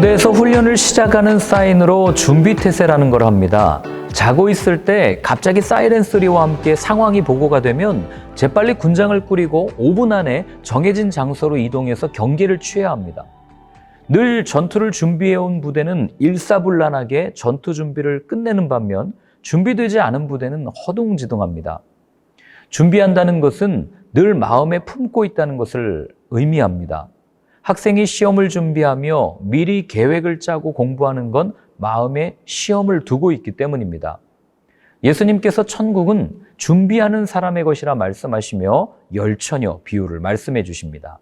군대에서 훈련을 시작하는 사인으로 준비태세라는 걸 합니다. 자고 있을 때 갑자기 사이렌 소리와 함께 상황이 보고가 되면 재빨리 군장을 꾸리고 5분 안에 정해진 장소로 이동해서 경계를 취해야 합니다. 늘 전투를 준비해온 부대는 일사불란하게 전투 준비를 끝내는 반면 준비되지 않은 부대는 허둥지둥합니다. 준비한다는 것은 늘 마음에 품고 있다는 것을 의미합니다. 학생이 시험을 준비하며 미리 계획을 짜고 공부하는 건 마음에 시험을 두고 있기 때문입니다. 예수님께서 천국은 준비하는 사람의 것이라 말씀하시며 열처녀 비유를 말씀해 주십니다.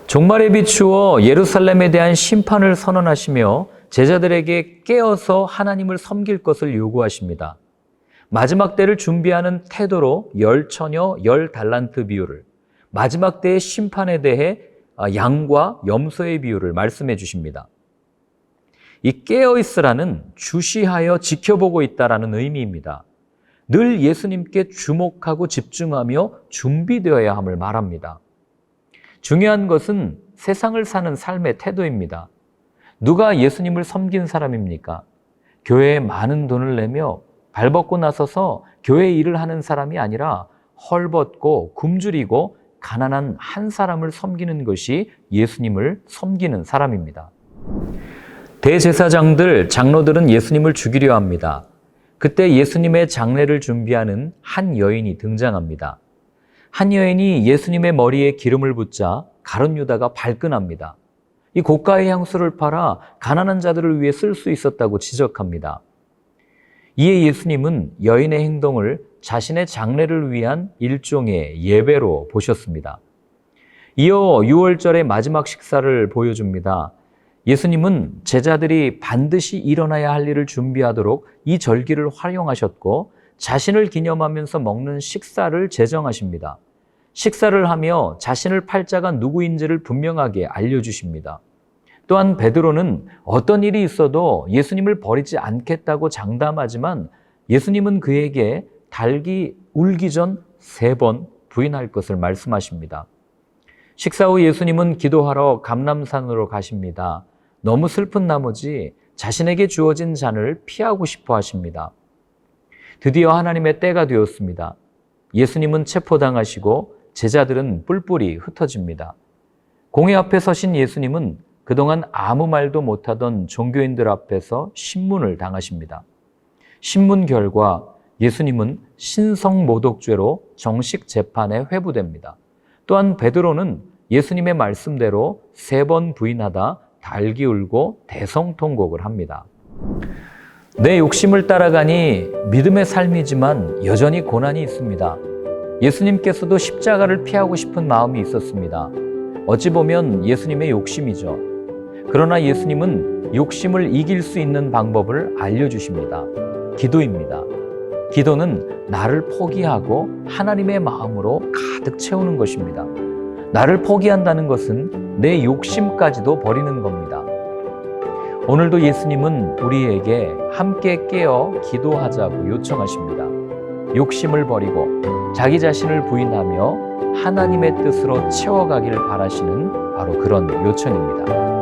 종말에 비추어 예루살렘에 대한 심판을 선언하시며 제자들에게 깨어서 하나님을 섬길 것을 요구하십니다. 마지막 때를 준비하는 태도로 열처녀 10달란트 비유를, 마지막 때의 심판에 대해 양과 염소의 비유를 말씀해 주십니다. 이 깨어있으라는 주시하여 지켜보고 있다라는 의미입니다. 늘 예수님께 주목하고 집중하며 준비되어야 함을 말합니다. 중요한 것은 세상을 사는 삶의 태도입니다. 누가 예수님을 섬긴 사람입니까? 교회에 많은 돈을 내며 발벗고 나서서 교회 일을 하는 사람이 아니라 헐벗고 굶주리고 가난한 한 사람을 섬기는 것이 예수님을 섬기는 사람입니다. 대제사장들, 장로들은 예수님을 죽이려 합니다. 그때 예수님의 장례를 준비하는 한 여인이 등장합니다. 한 여인이 예수님의 머리에 기름을 붓자 가룟 유다가 발끈합니다. 이 고가의 향수를 팔아 가난한 자들을 위해 쓸 수 있었다고 지적합니다. 이에 예수님은 여인의 행동을 자신의 장례를 위한 일종의 예배로 보셨습니다. 이어 유월절의 마지막 식사를 보여줍니다. 예수님은 제자들이 반드시 일어나야 할 일을 준비하도록 이 절기를 활용하셨고 자신을 기념하면서 먹는 식사를 제정하십니다. 식사를 하며 자신을 팔 자가 누구인지를 분명하게 알려주십니다. 또한 베드로는 어떤 일이 있어도 예수님을 버리지 않겠다고 장담하지만 예수님은 그에게 닭이 울기 전 3번 부인할 것을 말씀하십니다. 식사 후 예수님은 기도하러 감람산으로 가십니다. 너무 슬픈 나머지 자신에게 주어진 잔을 피하고 싶어 하십니다. 드디어 하나님의 때가 되었습니다. 예수님은 체포당하시고 제자들은 뿔뿔이 흩어집니다. 공회 앞에 서신 예수님은 그동안 아무 말도 못하던 종교인들 앞에서 신문을 당하십니다. 신문 결과 예수님은 신성모독죄로 정식 재판에 회부됩니다. 또한 베드로는 예수님의 말씀대로 3번 부인하다 달기 울고 대성통곡을 합니다. 내 욕심을 따라가니 믿음의 삶이지만 여전히 고난이 있습니다. 예수님께서도 십자가를 피하고 싶은 마음이 있었습니다. 어찌 보면 예수님의 욕심이죠. 그러나 예수님은 욕심을 이길 수 있는 방법을 알려주십니다. 기도입니다. 기도는 나를 포기하고 하나님의 마음으로 가득 채우는 것입니다. 나를 포기한다는 것은 내 욕심까지도 버리는 겁니다. 오늘도 예수님은 우리에게 함께 깨어 기도하자고 요청하십니다. 욕심을 버리고 자기 자신을 부인하며 하나님의 뜻으로 채워가기를 바라시는 바로 그런 요청입니다.